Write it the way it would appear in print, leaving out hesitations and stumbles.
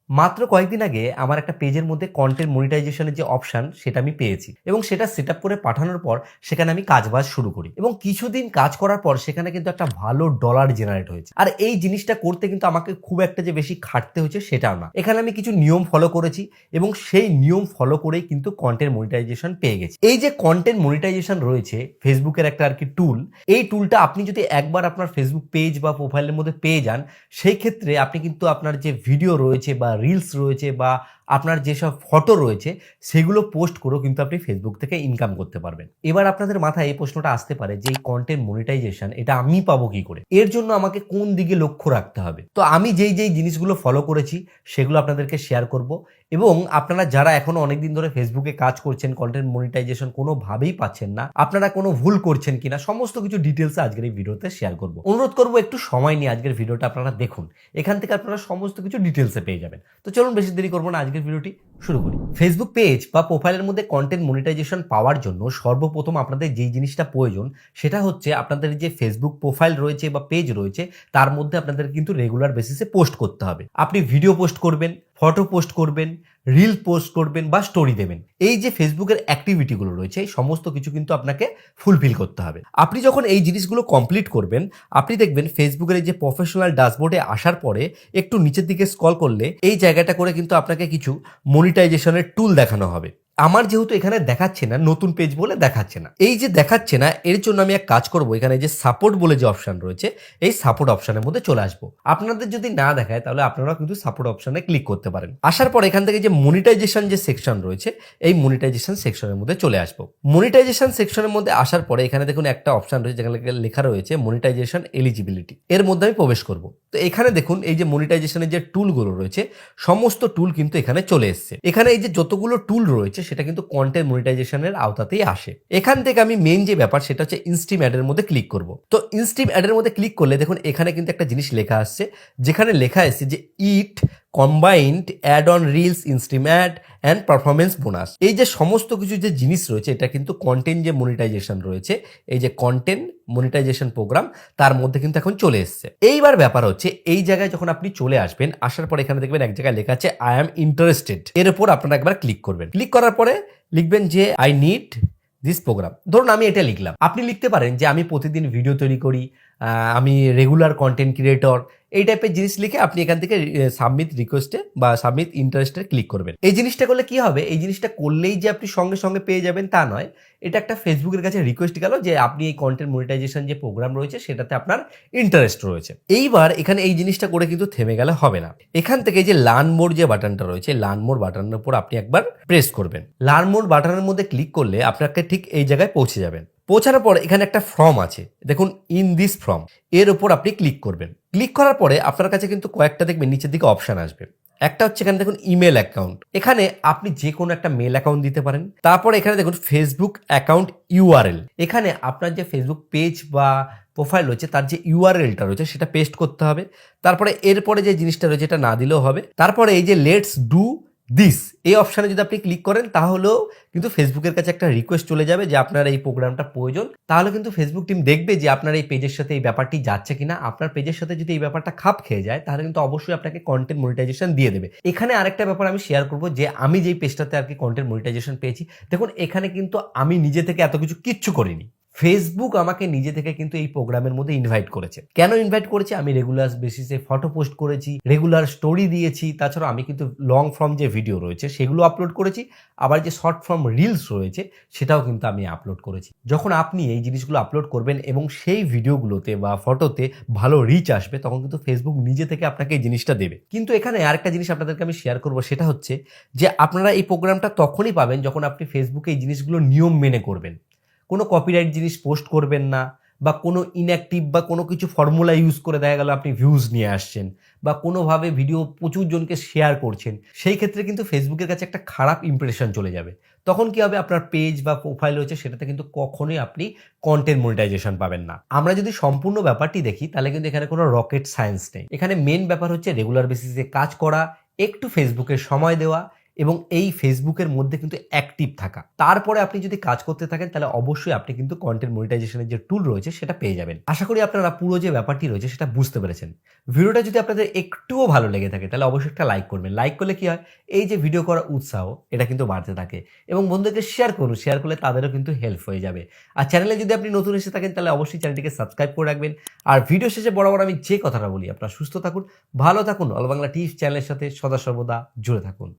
মাত্র কয়েকদিন আগে আমার একটা পেজের মধ্যে কন্টেন্ট মনিটাইজেশনের যে অপশন সেটা আমি পেয়েছি এবং সেটা সেট আপ করে পাঠানোর পর সেখানে আমি কাজবাজ শুরু করি এবং কিছুদিন কাজ করার পর সেখানে কিন্তু একটা ভালো ডলার জেনারেট হয়েছে। আর এই জিনিসটা করতে কিন্তু আমাকে খুব একটা যে বেশি খাটতে হয়েছে সেটাও না। এখানে আমি কিছু নিয়ম ফলো করেছি এবং সেই নিয়ম ফলো করেই কিন্তু কন্টেন্ট মনিটাইজেশন পেয়ে গেছি। এই যে কন্টেন্ট মনিটাইজেশন রয়েছে ফেসবুকের একটা আর কি টুল, এই টুলটা আপনি যদি একবার আপনার ফেসবুক পেজ বা প্রোফাইলের মধ্যে পেয়ে যান, সেই ক্ষেত্রে আপনি কিন্তু আপনার যে ভিডিও রয়েছে বা রিলস রয়েছে বা আপনার যেসব ফটো রয়েছে সেগুলো পোস্ট করেও কিন্তু আপনি ফেসবুক থেকে ইনকাম করতে পারবেন। এবার আপনাদের মাথায় এই প্রশ্নটা আসতে পারে যে এই কন্টেন্ট মনিটাইজেশন এটা আমি পাবো কি করে, এর জন্য আমাকে কোন দিকে লক্ষ্য রাখতে হবে। তো আমি যেই যেই জিনিসগুলো ফলো করেছি সেগুলো আপনাদেরকে শেয়ার করব এবং আপনারা যারা এখনো অনেকদিন ধরে ফেসবুকে কাজ করছেন, কন্টেন্ট মনিটাইজেশন কোনোভাবেই পাচ্ছেন না, আপনারা কোনো ভুল করছেন কিনা সমস্ত কিছু ডিটেলস আজকের এই ভিডিওতে শেয়ার করব। অনুরোধ করব একটু সময় নিয়ে আজকের ভিডিওটা আপনারা দেখুন, এখান থেকে আপনারা সমস্ত কিছু ডিটেলসে পেয়ে যাবেন। তো চলুন বেশি দেরি করবো না, আজকের ভিডিওটি শুরু করি। ফেসবুক পেজ বা প্রোফাইলের মধ্যে কন্টেন্ট মনিটাইজেশন পাওয়ার জন্য সর্বপ্রথম আপনাদের যেই জিনিসটা প্রয়োজন সেটা হচ্ছে আপনাদের যে ফেসবুক প্রোফাইল রয়েছে বা পেজ রয়েছে তার মধ্যে আপনাদের কিন্তু রেগুলার বেসিসে পোস্ট করতে হবে। আপনি ভিডিও পোস্ট করবেন, ফটো পোস্ট করবেন, রিল পোস্ট করবেন বা স্টোরি দেবেন। এই যে ফেসবুকের অ্যাক্টিভিটিগুলো রয়েছে এই সমস্ত কিছু কিন্তু আপনাকে ফুলফিল করতে হবে। আপনি যখন এই জিনিসগুলো কমপ্লিট করবেন আপনি দেখবেন ফেসবুকের এই যে প্রফেশনাল ড্যাশবোর্ডে আসার পরে একটু নিচের দিকে স্ক্রল করলে এই জায়গাটা করে কিন্তু আপনাকে কিছু মনিটাইজেশনের টুল দেখানো হবে। আমার যেহেতু এখানে দেখাচ্ছে না, নতুন পেজ বলে দেখাচ্ছে না, এই যে দেখাচ্ছে না এর জন্য আমি এক কাজ করব, এখানে যে সাপোর্ট বলে যে অপশন রয়েছে এই সাপোর্ট অপশনের মধ্যে চলে আসবো। আপনাদের যদি না দেখায় তাহলে আপনারাও কিন্তু সাপোর্ট অপশনে ক্লিক করতে পারেন। আসার পর এখান থেকে যে মনিটাইজেশন যে সেকশন রয়েছে এই মনিটাইজেশন সেকশনের মধ্যে চলে আসবো। মনিটাইজেশন সেকশনের মধ্যে আসার পরে এখানে দেখুন একটা অপশন রয়েছে যেখানে লেখা রয়েছে মনিটাইজেশন এলিজিবিলিটি, এর মধ্যে আমি প্রবেশ করব। তো এখানে দেখুন এই যে মনিটাইজেশনের যে টুলগুলো রয়েছে সমস্ত টুল কিন্তু এখানে চলে এসছে। এখানে এই যে যতগুলো টুল রয়েছে সেটা কিন্তু কন্টেন্ট মনিটাইজেশনের আওতাতেই আসে। এখান থেকে আমি মেইন যে ব্যাপার সেটা হচ্ছে ইনস্ট্রিম অ্যাডের মধ্যে ক্লিক করব। তো ইনস্ট্রিম অ্যাডের মধ্যে ক্লিক করলে দেখুন এখানে কিন্তু একটা জিনিস লেখা আসছে, যেখানে লেখা এসছে যে it combined ad on reels, instream ad and performance bonus. এই যে সমস্ত কিছু যে জিনিস রয়েছে এটা কিন্তু কন্টেন্ট যে মনিটাইজেশন রয়েছে, এই যে কন্টেন্ট মনিটাইজেশন প্রোগ্রাম তার মধ্যে কিন্তু এখন চলে এসছে। এইবার ব্যাপার হচ্ছে এই জায়গায় যখন আপনি চলে আসবেন, আসার পর এখানে দেখবেন এক জায়গায় লেখা আছে আই অ্যাম ইন্টারেস্টেড, এর উপর আপনারা একবার ক্লিক করবেন। ক্লিক করার পরে লিখবেন যে আই নিড দিস প্রোগ্রাম। ধরুন আমি এটা লিখলাম। আপনি লিখতে পারেন যে আমি প্রতিদিন ভিডিও তৈরি করি, আমি রেগুলার কন্টেন্ট ক্রিয়েটর, এই টাইপের জিনিস লিখে আপনি এখান থেকে সাবমিট রিকোয়েস্টে বা সাবমিট ইন্টারেস্টে ক্লিক করবেন। এই জিনিসটা করলে কি হবে, এই জিনিসটা করলেই যে আপনি সঙ্গে সঙ্গে পেয়ে যাবেন তা নয়, এটা একটা ফেসবুকের কাছে রিকোয়েস্ট গেল যে আপনি এই কন্টেন্ট মনিটাইজেশন যে প্রোগ্রাম রয়েছে সেটাতে আপনার ইন্টারেস্ট রয়েছে। এইবার এখানে এই জিনিসটা করে কিন্তু থেমে গেলে হবে না। এখান থেকে যে লার্ন মোর যে বাটনটা রয়েছে, লার্ন মোর বাটনের উপর আপনি একবার প্রেস করবেন। লার্ন মোর বাটনের মধ্যে ক্লিক করলে আপনাকে ঠিক এই জায়গায় পৌঁছে যাবেন। পৌঁছানোর পর এখানে একটা ফর্ম আছে, দেখুন ইন দিস ফর্ম, এর উপর আপনি ক্লিক করবেন। ক্লিক করার পরে আপনার কাছে কিন্তু কয়েকটা দেখবেন নিচের দিকে অপশন আসবে। একটা হচ্ছে এখানে দেখুন ইমেল অ্যাকাউন্ট, এখানে আপনি যে কোনো একটা মেল অ্যাকাউন্ট দিতে পারেন। তারপরে এখানে দেখুন ফেসবুক অ্যাকাউন্ট ইউআরএল, এখানে আপনার যে ফেসবুক পেজ বা প্রোফাইল রয়েছে তার যে ইউআরএলটা রয়েছে সেটা পেস্ট করতে হবে। তারপরে এরপরে যে জিনিসটা রয়েছে এটা না দিলেও হবে। তারপরে এই যে লেটস ডু দিস এই অপশানে যদি আপনি ক্লিক করেন তাহলেও কিন্তু ফেসবুকের কাছে একটা রিকোয়েস্ট চলে যাবে যে আপনার এই প্রোগ্রামটা প্রয়োজন। তাহলে কিন্তু ফেসবুক টিম দেখবে যে আপনার এই পেজের সাথে এই ব্যাপারটি যাচ্ছে কিনা। আপনার পেজের সাথে যদি এই ব্যাপারটা খাপ খেয়ে যায় তাহলে কিন্তু অবশ্যই আপনাকে কন্টেন্ট মনিটাইজেশন দিয়ে দেবে। এখানে আরেকটা ব্যাপার আমি শেয়ার করবো যে আমি যেই পেজটাতে আর কি কন্টেন্ট মনিটাইজেশন পেয়েছি, দেখুন এখানে কিন্তু আমি নিজে থেকে এত কিছু কিচ্ছু করিনি, ফেসবুক আমাকে নিজে থেকে কিন্তু এই প্রোগ্রামের মধ্যে ইনভাইট করেছে। কেন ইনভাইট করেছে, আমি রেগুলার বেসিসে ফটো পোস্ট করেছি, রেগুলার স্টোরি দিয়েছি, তাছাড়া আমি কিন্তু লং ফর্ম যে ভিডিও রয়েছে সেগুলো আপলোড করেছি, আবার যে শর্ট ফর্ম রিলস রয়েছে সেটাও কিন্তু আমি আপলোড করেছি। যখন আপনি এই জিনিসগুলো আপলোড করবেন এবং সেই ভিডিওগুলোতে বা ফটোতে ভালো রিচ আসবে তখন কিন্তু ফেসবুক নিজে থেকে আপনাকে এই জিনিসটা দেবে। কিন্তু এখানে আরেকটা জিনিস আপনাদেরকে আমি শেয়ার করবো, সেটা হচ্ছে যে আপনারা এই প্রোগ্রামটা তখনই পাবেন যখন আপনি ফেসবুকে এই জিনিসগুলো নিয়ম মেনে করবেন। কোনো কপিরাইট জিনিস পোস্ট করবেন না, বা কোনো ইনঅ্যাক্টিভ বা কোনো কিছু ফর্মুলা ইউজ করে দেখা গেল আপনি ভিউজ নিয়ে আসছেন, বা কোনোভাবে ভিডিও প্রচুর জনকে শেয়ার করছেন, সেই ক্ষেত্রে কিন্তু ফেসবুকের কাছে একটা খারাপ ইমপ্রেশন চলে যাবে। তখন কি হবে, আপনার পেজ বা প্রোফাইল রয়েছে সেটাতে কিন্তু কখনোই আপনি কন্টেন্ট মনিটাইজেশন পাবেন না। আমরা যদি সম্পূর্ণ ব্যাপারটি দেখি তাহলে কিন্তু এখানে কোনো রকেট সায়েন্স নেই। এখানে মেন ব্যাপার হচ্ছে রেগুলার বেসিসে কাজ করা, একটু ফেসবুকে সময় দেওয়া এবং এই ফেসবুকের মধ্যে কিন্তু অ্যাক্টিভ থাকা। তারপরে আপনি যদি কাজ করতে থাকেন তাহলে অবশ্যই আপনি কিন্তু কন্টেন্ট মনিটাইজেশনের যে টুল রয়েছে সেটা পেয়ে যাবেন। আশা করি আপনারা পুরো যে ব্যাপারটি রয়েছে সেটা বুঝতে পেরেছেন। ভিডিওটা যদি আপনাদের একটুও ভালো লেগে থাকে তাহলে অবশ্যই একটা লাইক করবেন। লাইক করলে কি হয়, এই যে ভিডিও করার উৎসাহ এটা কিন্তু বাড়তে থাকে এবং বন্ধুদেরকে শেয়ার করুন। শেয়ার করলে তাদেরও কিন্তু হেল্প হয়ে যাবে। আর চ্যানেলে যদি আপনি নতুন এসে থাকেন তাহলে অবশ্যই চ্যানেলটিকে সাবস্ক্রাইব করে রাখবেন। আর ভিডিও শেষে বরাবর আমি যে কথাটা বলি, আপনারা সুস্থ থাকুন, ভালো থাকুন, অল বাংলা টিপস চ্যানেলের সাথে সদা সর্বদা জুড়ে থাকুন।